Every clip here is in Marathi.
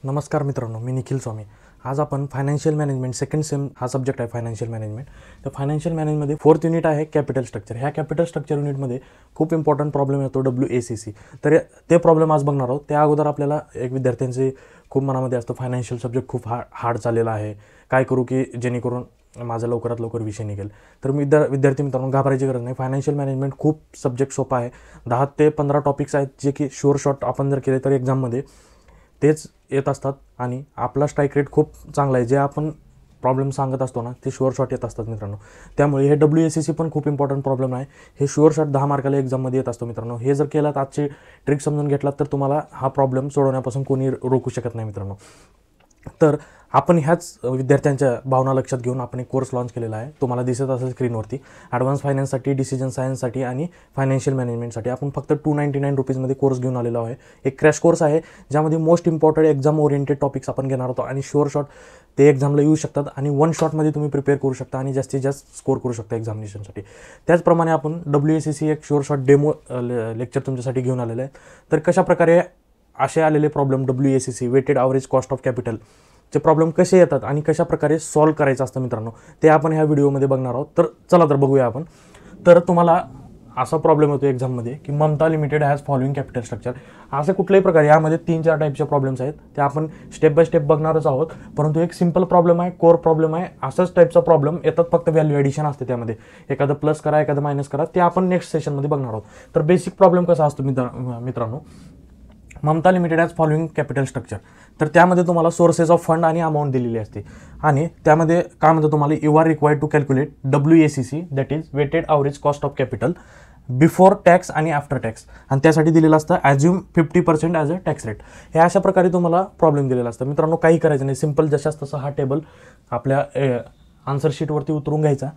नमस्कार मित्रांनो, मी निखिल स्वामी. आज आपण फायनान्शियल मॅनेजमेंट सेकंड सेम हा सब्जेक्ट आहे फायनान्शियल मॅनेजमेंट. तर फायनान्शियल मॅनेजमेंटमध्ये फोर्थ युनिट आहे कॅपिटल स्ट्रक्चर. ह्या कॅपिटल स्ट्रक्चर युनिटमध्ये खूप इम्पॉर्टंट प्रॉब्लेम येतो WACC. तर ते प्रॉब्लेम आज बघणार आहोत. त्या अगोदर आपल्याला एक विद्यार्थ्यांचे खूप मनामध्ये असतं फायनान्शियल सब्जेक्ट खूप हार्ड चाललेला आहे, काय करू की जेणेकरून माझा लवकरात लवकर विषय निघेल. तर विद्यार्थी मित्रांनो, घाबरायची गरज नाही. फायनान्शियल मॅनेजमेंट खूप सब्जेक्ट सोपा आहे. 10 ते 15 टॉपिक्स आहेत जे की शुअर शॉट आपण जर केले तर एक्झाममध्ये तेच येत असतात आणि आपला स्ट्राईक रेट खूप चांगला आहे. जे आपण प्रॉब्लेम सांगत असतो ना ते शुअर शॉट येत असतात मित्रांनो. त्यामुळे हे WACC पण खूप इम्पॉर्टंट प्रॉब्लेम आहे. हे शुअर शॉट 10 मार्काला एक्झाममध्ये येत असतो मित्रांनो. हे जर केलात, आजची ट्रिक समजून घेतलात तर तुम्हाला हा प्रॉब्लेम सोडवण्यापासून कोणी रोखू शकत नाही मित्रांनो. तर आपण ह्याच विद्यार्थ्यांच्या भावना लक्षात घेऊन आपण एक कोर्स लॉन्च केलेला आहे. तुम्हाला दिसत असेल स्क्रीनवरती. ॲडव्हान्स फायनान्ससाठी, डिसिजन सायन्ससाठी आणि फायनान्शियल मॅनेजमेंटसाठी आपण फक्त 299 रुपीजमध्ये कोर्स घेऊन आलेलो आहे. एक क्रॅश कोर्स आहे ज्यामध्ये most important exam oriented topics आपण घेणार होतो आणि शुअर शॉट ते एक्झामला येऊ शकतात आणि वन शॉटमध्ये तुम्ही प्रिपेअर करू शकता आणि जास्तीत जास्त स्कोर करू शकता एक्झामिनेशनसाठी. त्याचप्रमाणे आपण WACC एक शुअर शॉट डेमो लेक्चर तुमच्यासाठी घेऊन आलेलं आहे. तर कशाप्रकारे असे आलेले problem WACC weighted average cost of capital चे प्रॉब्लेम कसे येतात आणि कशा प्रकारे सॉल्व्ह करायचं असतं मित्रांनो, ते आपण ह्या व्हिडिओमध्ये बघणार आहोत. तर चला तर बघूया आपण. तर तुम्हाला असा प्रॉब्लेम होतो एक्झाममध्ये की Mamta limited has following capital structure. असे कुठल्याही प्रकारे यामध्ये 3-4 टाईपचे प्रॉब्लेम्स आहेत, ते आपण स्टेप बाय स्टेप बघणारच आहोत. परंतु एक सिंपल प्रॉब्लेम आहे, कोर प्रॉब्लेम आहे. असंच टाईपचा प्रॉब्लेम येतात, फक्त व्हॅल्यू ॲडिशन असते त्यामध्ये. एखादं प्लस करा, एखादं मायनस करा, ते आपण नेक्स्ट सेशनमध्ये बघणार आहोत. तर बेसिक प्रॉब्लेम कसा असतो मित्रांनो, Mamta limited as following capital structure. तर त्यामध्ये तुम्हाला सोर्सेस ऑफ फंड आणि अमाऊंट दिलेली असते आणि त्यामध्ये काय म्हणतं तुम्हाला, you are required to calculate WACC that is weighted average cost of capital before tax आणि आफ्टर टॅक्स. आणि त्यासाठी दिलेलं असतं assume 50% as a tax rate. हे अशा प्रकारे तुम्हाला प्रॉब्लेम दिलेला असतं मित्रांनो. काही करायचं नाही, सिम्पल जशाच तसा हा टेबल आपल्या आन्सर शीटवरती उतरून घ्यायचा.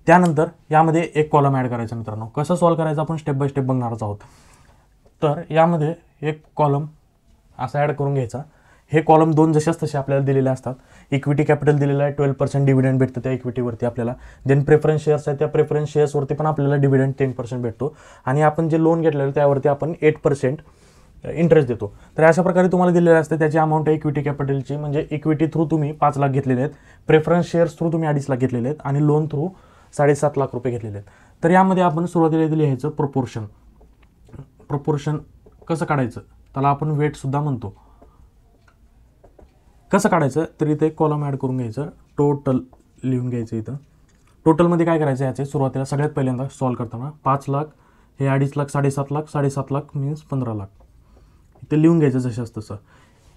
त्यानंतर यामध्ये एक कॉलम ॲड करायचा मित्रांनो. कसं सॉल्व्ह करायचं आपण स्टेप बाय स्टेप बघणारच आहोत. तर यामध्ये एक कॉलम असा ॲड करून घ्यायचा. हे कॉलम 2 जशाच तसे आपल्याला दिलेले असतात. इक्विटी कॅपिटल दिलेलं आहे, 12% डिव्हिडंड भेटतं त्या इक्विटीवरती आपल्याला. देन प्रेफरन्स शेअर्स आहे, त्या प्रेफरन्स शेअर्सवरती पण आपल्याला डिव्हिडंड 10% भेटतो आणि आपण जे लोन घेतलेलं त्यावरती आपण 8% इंटरेस्ट देतो. तर अशा प्रकारे तुम्हाला दिलेलं असतं. त्याची अमाऊंट आहे इक्विटी कॅपिटलची, म्हणजे इक्विटी थ्रू तुम्ही 5 लाख घेतलेले आहेत, प्रेफरन्स शेअर्स थ्रू तुम्ही 2.5 लाख घेतलेले आहेत आणि लोन थ्रू 7.5 लाख रुपये घेतलेले आहेत. तर यामध्ये आपण सुरुवातीला लिहायचं प्रोपोर्शन कसं काढायचं, त्याला आपण वेटसुद्धा म्हणतो. कसं काढायचं, तर इथे एक कॉलम ॲड करून घ्यायचं, टोटल लिहून घ्यायचं. इथं टोटलमध्ये काय करायचं, याचे सुरुवातीला सगळ्यात पहिल्यांदा सॉल्व्ह करताना 5 लाख, हे 2.5 लाख, 7.5 लाख, 7.5 लाख मीन्स 15 लाख इथे लिहून घ्यायचं जशाच तसं.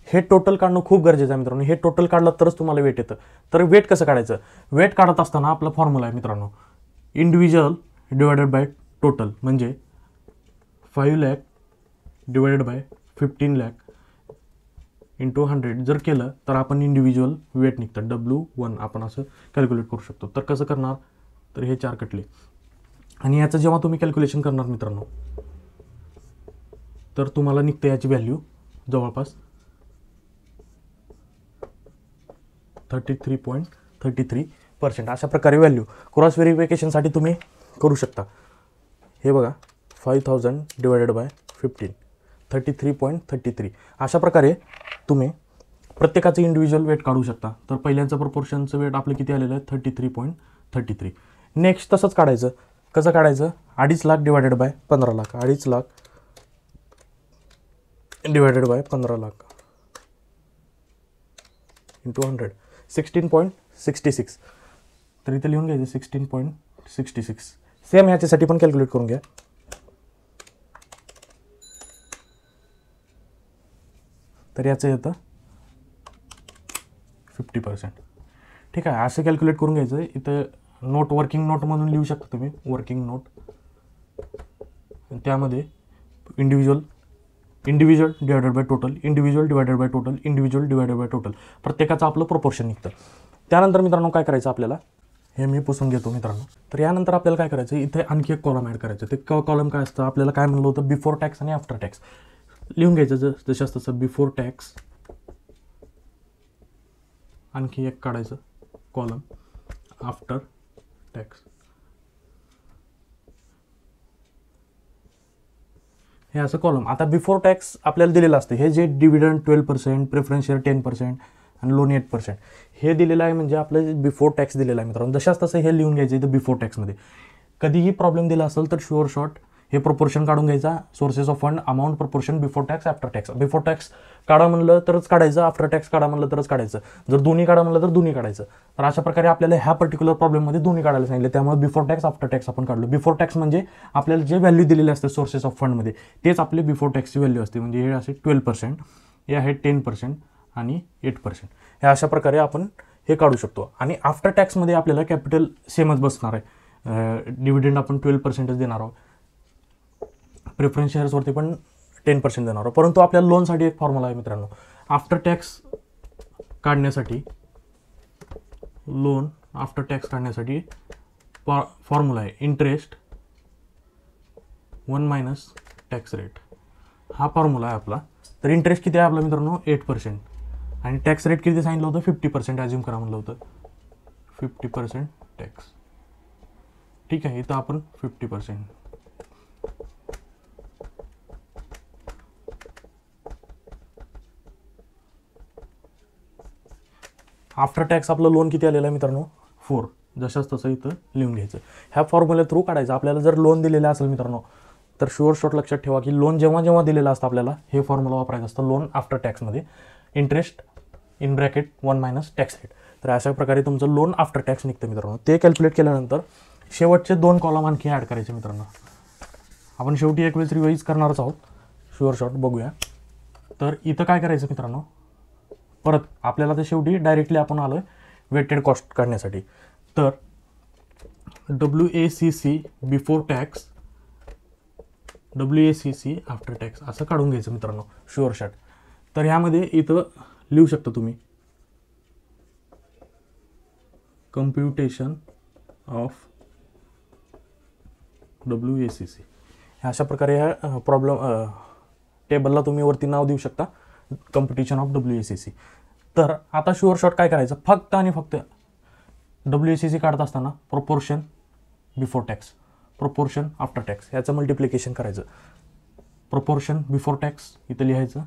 हे टोटल काढणं खूप गरजेचं आहे मित्रांनो. हे टोटल काढलं तरच तुम्हाला वेट येतं. तर वेट कसं काढायचं, वेट काढत असताना आपला फॉर्म्युला आहे मित्रांनो, इंडिव्हिज्युअल डिवायडेड बाय टोटल, म्हणजे 5 lakh divided by 15 lakh into 100 जर केलं तर आपण इंडिव्हिज्युअल वेट निघतं W1 आपण असं कॅल्क्युलेट करू शकतो. तर कसं करणार, तर हे 4 कटले आणि याचं जेव्हा तुम्ही कॅल्क्युलेशन करणार मित्रांनो, तर तुम्हाला निघतं याची व्हॅल्यू जवळपास 33.33%. अशा प्रकारे व्हॅल्यू क्रॉस व्हेरिफिकेशनसाठी तुम्ही करू शकता. हे बघा, 5000 डिवायडेड बाय 15 33.33. अशा प्रकारे तुम्ही प्रत्येकाचं इंडिव्हिज्युअल वेट काढू शकता. तर पहिल्यांचं प्रपोर्शनचं वेट आपलं किती आलेलं आहे, 33.33. नेक्स्ट तसंच काढायचं. कसं काढायचं, 2.5 lakh divided by 15 lakh, 2.5 lakh divided by 15 lakh into 100 16.66. तर इथे लिहून घ्यायचं 16.66. सेम ह्याच्यासाठी पण कॅल्क्युलेट करून घ्या. तर याचं येतं 50%. ठीक आहे, असं कॅल्क्युलेट करून घ्यायचं. इथं नोट, वर्किंग नोटमधून लिहू शकता तुम्ही, वर्किंग नोट. त्यामध्ये individual divided by total, individual divided by total, individual divided by total, प्रत्येकाचं आपलं प्रोपोर्शन निघतं. त्यानंतर मित्रांनो काय करायचं आपल्याला, हे मी पुसून घेतो मित्रांनो. तर यानंतर आपल्याला काय करायचं, इथे आणखी एक कॉलम ॲड करायचं. ते कॉलम काय असतं, आपल्याला काय म्हणलं होतं, बिफोर टॅक्स आणि आफ्टर टॅक्स. लिहून घ्यायचं जशाच तसं, बिफोर टॅक्स, आणखी एक काढायचं कॉलम आफ्टर टॅक्स. हे असं कॉलम. आता बिफोर टॅक्स आपल्याला दिलेलं असतं, हे जे डिव्हिडंड 12%, प्रेफरन्स शेअर 10% आणि लोन 8% हे दिलेलं आहे, म्हणजे आपलं बिफोर टॅक्स दिलेलं आहे मित्रांनो. जशाच तसं हे लिहून घ्यायचं इथं बिफोर टॅक्समध्ये. कधीही प्रॉब्लेम दिला असेल तर शुअर शॉर्ट हे प्रोपोर्शन काढून घ्यायचा, sources of fund, amount, proportion, before tax, after tax. Before tax काढा म्हणलं तरच काढायचं, आफ्टर टॅक्स काढा म्हणलं तरच काढायचं, जर दोन्ही काढा म्हणलं तर दोन्ही काढायचं. तर अशा प्रकारे आपल्याला ह्या पर्टिक्युलर प्रॉब्लेममध्ये दोन्ही काढायला सांगितलं, त्यामुळे बिफोर टॅक्स, आफ्टर टॅक्स आपण काढलो. बिफोर टॅक्स म्हणजे आपल्याला जे व्हॅल्यू दिलेले असते सोर्सेस ऑफ फंडमध्ये तेच आपले बिफोर टॅक्सची व्हॅल्यू असते, म्हणजे हे असे 12%, हे आहे 10% आणि 8%. हे अशा प्रकारे आपण हे काढू शकतो. आणि आफ्टर टॅक्समध्ये आपल्याला कॅपिटल सेमच बसणार आहे. डिव्हिडंड आपण 12%च देणार आहोत, प्रेफरन्स शेअर्सवरती पण 10% देणार आहोत. परंतु आपल्या लोनसाठी एक फॉर्म्युला आहे मित्रांनो. आफ्टर टॅक्स काढण्यासाठी, लोन आफ्टर टॅक्स काढण्यासाठी फॉर्म्युला आहे इंटरेस्ट 1 मायनस टॅक्स रेट. हा फॉर्म्युला आहे आपला. तर इंटरेस्ट किती आहे आपला मित्रांनो 8% आणि टॅक्स रेट किती सांगितलं होतं 50% ॲज्युम करा म्हणलं होतं, 50% टॅक्स. ठीक आहे, इथं आपण 50%. आफ्टर टॅक्स आपलं लोन किती आलेलं आहे मित्रांनो 4. जशाच तसं इथं लिहून घ्यायचं. ह्या फॉर्म्युल्या थ्रू काढायचं. आपल्याला जर लोन दिलेलं असेल मित्रांनो तर शुअर शॉर्ट लक्षात ठेवा की लोन जेव्हा जेव्हा दिलेलं असतं आपल्याला हे फॉर्म्युला वापरायचं असतं. लोन आफ्टर टॅक्समध्ये interest in bracket 1 minus tax rate. तर अशा प्रकारे तुमचं लोन आफ्टर टॅक्स निघतं मित्रांनो. ते कॅल्क्युलेट केल्यानंतर शेवटचे 2 कॉलम आणखी ॲड करायचे मित्रांनो. आपण शेवटी एक वेळेस रिवाईज करणारच आहोत. शुअर शॉर्ट बघूया. तर इथं काय करायचं मित्रांनो, परत आपल्याला तर शेवटी डायरेक्टली आपण आलो आहे वेटेड कॉस्ट काढण्यासाठी. तर WACC before tax, WACC after tax असं काढून घ्यायचं मित्रांनो शुअर शॉर्ट. तर ह्यामध्ये इथं लिहू शकता तुम्ही कम्प्युटेशन ऑफ WACC. अशा प्रकारे ह्या प्रॉब्लेम टेबलला तुम्ही वरती नाव देऊ शकता, कम्प्युटेशन ऑफ WACC. तर आता शुअर शॉर्ट काय करायचं, फक्त आणि फक्त WACC काढत असताना proportion before tax, proportion after tax याचं मल्टिप्लिकेशन करायचं. प्रोपोर्शन बिफोर टॅक्स इथं लिहायचं,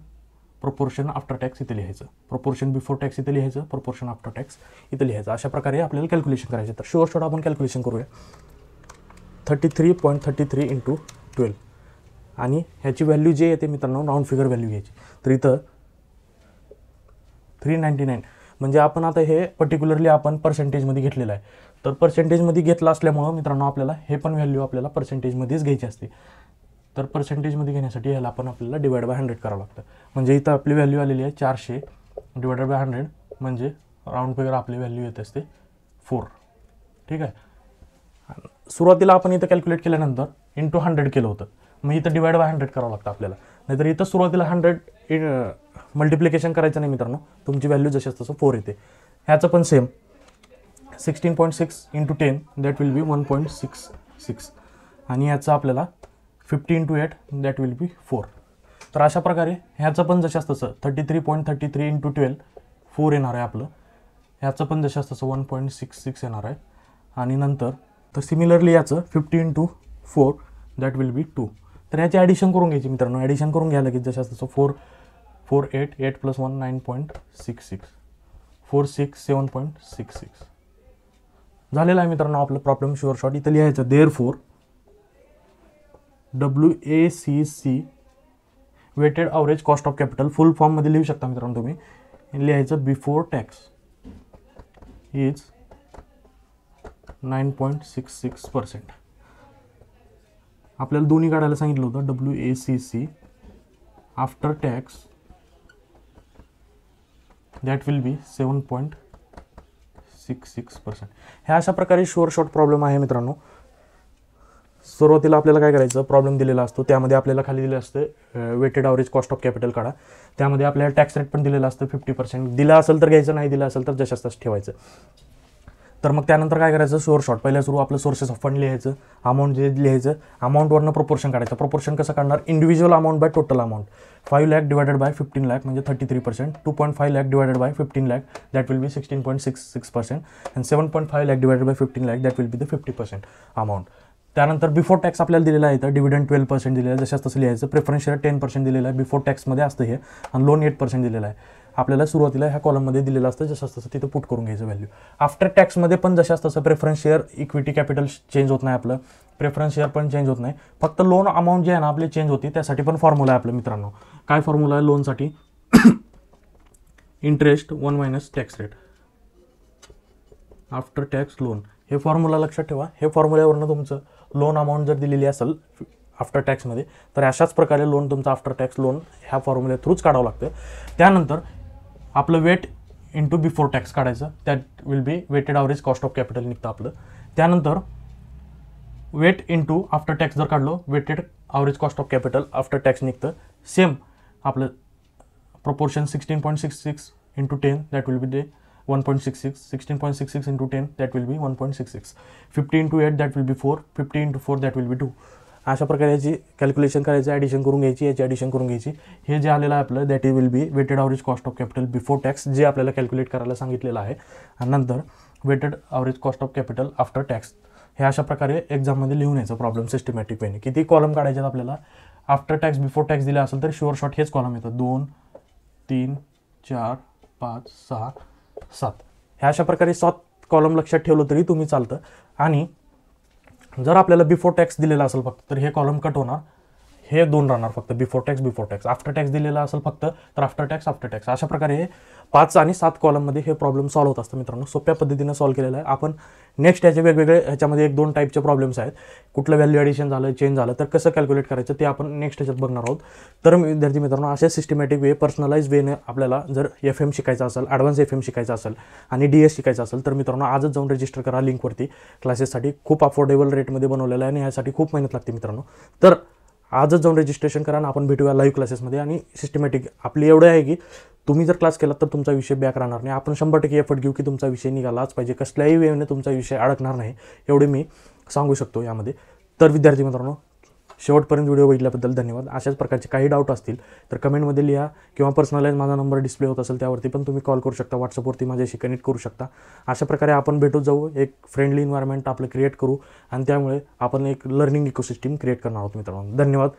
प्रोपोर्शन आफ्टर टॅक्स इथं लिहायचं, प्रोपोर्शन बिफोर टॅक्स इथं लिहायचं, प्रोपोर्शन आफ्टर टॅक्स इथं लिहायचं. अशा प्रकारे आपल्याला कॅल्क्युलेशन करायचं. तर शुअर शॉर्ट आपण कॅल्क्युलेशन करूया. 33.33 × 12 आणि ह्याची व्हॅल्यू जे येते मित्रांनो राऊंड फिगर व्हॅल्यू घ्यायची. तर इथं 399 म्हणजे आपण आता हे पर्टिक्युलरली आपण पर्सेंटेजमध्ये घेतलेलं आहे. तर पर्सेंटेजमध्ये घेतलं असल्यामुळं मित्रांनो आपल्याला हे पण व्हॅल्यू आपल्याला पर्सेंटेजमध्येच घ्यायची असते. तर पर्सेंटेजमध्ये घेण्यासाठी ह्याला आपण आपल्याला डिवाइड बाय 100 करावं लागतं. म्हणजे इथं आपली व्हॅल्यू आलेली आहे 400 डिवायडेड बाय 100 म्हणजे राऊंड फिगर आपली व्हॅल्यू येत असते 4. ठीक आहे. सुरुवातीला आपण इथं कॅल्क्युलेट केल्यानंतर इंटू 100 केलं होतं, मग इथं डिवाइड बाय 100 करावं लागतं आपल्याला. नाहीतर इथं सुरुवातीला 100 मल्टिप्लिकेशन करायचं नाही मित्रांनो, तुमची व्हॅल्यू जशाच तसं 4 येते. ह्याचं पण सेम 16.6 × 10 दॅट विल बी 1.66 आणि ह्याचं आपल्याला 50 × 8 दॅट विल बी 4. तर अशा प्रकारे ह्याचं पण जशाच तसं 33.33 × 12 4 येणार आहे आपलं. ह्याचं पण जशाच तसं 1.66 येणार आहे. आणि नंतर तर सिमिलरली याचं 50 × 4 दॅट विल बी 2. तर ह्याची ॲडिशन करून घ्यायची मित्रांनो. ॲडिशन करून घ्यायला की जशाच तसं 4 4 8 8 + 1 9.66 4 6 7.66 झालेलं आहे मित्रांनो आपलं प्रॉब्लेम शुअर शॉर्ट. इथं लिहायचं therefore WACC weighted average cost of capital full फॉर्ममध्ये लिहू शकता मित्रांनो तुम्ही. लिहायचं बिफोर टॅक्स इज 9.66%. आपल्याला दोन्ही काढायला सांगितलं होतं. WACC after tax that will बी 7.66%. ह्या अशा प्रकारे शुअर शॉर्ट प्रॉब्लेम आहे मित्रांनो. सुरुवातीला आपल्याला काय करायचं, प्रॉब्लेम दिलेला असतो त्यामध्ये आपल्याला खाली दिलं असतं weighted average cost of capital काढा. त्यामध्ये आपल्याला टॅक्स रेट पण दिलेलं असतं 50%. दिलं असेल तर घ्यायचं, नाही दिलं असेल तर जशाच तसं ठेवायचं. तर मग त्यानंतर काय करायचं, शुअर शॉर्ट पहिल्या सुरू आपलं सोर्सेस ऑफ फंड लिहायचं, अमाऊंट जे लिहायचं, अमाऊंटवरनं प्रोपोर्शन काढायचं. प्रोपोर्शन कसं काढणार, individual amount by total amount. 5 lakh divided by 15 lakh म्हणजे 33%. 2.5 lakh divided by 15 lakh that will B 16.66% and 7.5 lakh divided by 15 lakh that will be the 50% amount. त्यानंतर बिफोर टॅक्स आपल्याला दिलेला आहे, तर डिव्हिडंड 12% दिलेला आहे, जशाच तसं लिहायचं. प्रेफरन्स शेअर 10% दिलेला आहे, बिफोर टॅक्समध्ये असतं हे. आणि लोन 8% दिलेला आहे. आपल्याला सुरुवातीला ह्या कॉलममध्ये दिलेलं असतं, जशाच तसं तिथं पुट करून घ्यायचं व्हॅल्यू. आफ्टर टॅक्समध्ये पण जशाच तसं preference share equity capital change होत नाही आपलं, प्रेफरन्स शेअर पण चेंज होत नाही, फक्त लोन अमाऊंट जे आहे ना आपली चेंज होती. त्यासाठी पण फॉर्म्युला आहे आपलं मित्रांनो. काय फॉर्म्युला आहे लोनसाठी? Interest 1 - tax rate after tax loan. हे फॉर्म्युला लक्षात ठेवा. हे फॉर्म्युल्यावरनं तुमचं लोन अमाऊंट जर दिलेली असेल आफ्टर टॅक्समध्ये, तर अशाच प्रकारे लोन तुमचं आफ्टर टॅक्स लोन ह्या फॉर्म्युल्या थ्रूच काढावं लागतं. त्यानंतर आपलं वेट इंटू बिफोर टॅक्स काढायचं. That will be weighted average cost of capital निघतं आपलं. त्यानंतर वेट इंटू आफ्टर टॅक्स जर काढलो, weighted average cost of capital after tax निघतं. सेम आपलं proportion 16.66 into 10, that will be the 1.66. 16.66 into 10, that will be 1.66. 50 into 8, that will be 4. 50 into 4, that will be 2. अशा प्रकारे याची कॅल्क्युलेशन करायचं, ॲडिशन करून घ्यायची, याची ॲडिशन करून घ्यायची. हे जे आलेलं आहे आपलं, that will be weighted average cost of capital before tax, जे आपल्याला कॅल्क्युलेट करायला सांगितलेलं आहे. आणि नंतर weighted average cost of capital after tax. हे अशा प्रकारे एक्झाममध्ये लिहून यायचं प्रॉब्लेम सिस्टमॅटिक वेने. किती कॉलम काढायचे आपल्याला? आफ्टर टॅक्स बिफोर टॅक्स दिला असेल तर शुअर शॉर्ट हेच कॉलम येतात. 2, 3, 4, 5, 6, 7. ह्या अशा प्रकारे 7 कॉलम लक्षात ठेवलं तरी तुम्ही चालतं. आणि जर आपल्याला बिफोर टॅक्स दिलेला असेल फक्त, तर हे कॉलम कट होणार, हे 2 राहणार फक्त. Before tax. आफ्टर टॅक्स दिलेला असेल फक्त, तर आफ्टर टॅक्स. अशा प्रकारे हे 5 आणि 7 कॉलममध्ये हे प्रॉब्लेम सॉल्व्ह होत असतं मित्रांनो. सोप्या पद्धतीनं सॉल्व्ह केलेलं आहे आपण. नेक्स्ट याचे वेगवेगळे ह्याच्यामध्ये 1-2 टाईपचे प्रॉब्लेम्स आहेत. कुठलं व्हॅल्यू ॲडिशन झालं, चेंज झालं, तर कसं कॅल्क्युलेट करायचं ते आपण नेक्स्ट ह्याच्यात बघणार आहोत. तर विद्यार्थी मित्रांनो, अशा सिस्टमॅटिक वे, पर्सनलाइज वेने आपल्याला जर FM शिकायचं असेल, ॲडव्हान्स FM शिकायचं असेल आणि DS शिकायचं असेल, तर मित्रांनो आजच जाऊन रजिस्टर करा लिंकवरती. क्लासेससाठी खूप अफोर्डेबल रेटमध्ये बनवलेलं आहे आणि यासाठी खूप मेहनत लागते मित्रांनो. तर आजच जाऊन रजिस्ट्रेशन करा आणि आपण भेटूया लाईव्ह क्लासेसमध्ये. आणि सिस्टमॅटिक आपली एवढं आहे की तुम्ही जर क्लास केला तर तुमचा विषय बॅक राहणार नाही. आपण 100% एफर्ट घेऊ की तुमचा विषय निघालाच पाहिजे, कसल्याही वेळेने तुमचा विषय अडकणार नाही, एवढे मी सांगू शकतो यामध्ये. तर विद्यार्थी मित्रांनो, शेवटपर्यंत व्हिडिओ बघितल्याबद्दल धन्यवाद. अशाच प्रकारचे काही डाऊट असतील तर कमेंटमध्ये लिहा, किंवा पर्सनलाइज माझा नंबर डिस्प्ले होत असेल त्यावरती पण तुम्ही कॉल करू शकता, व्हॉट्सअपवरती माझ्याशी कनेक्ट करू शकता. अशा प्रकारे आपण भेटून जाऊ, एक फ्रेंडली एन्व्हायरमेंट आपलं क्रिएट करू आणि त्यामुळे आपण एक लर्निंग इकोसिस्टम क्रिएट करणार आहोत मित्रांनो. धन्यवाद.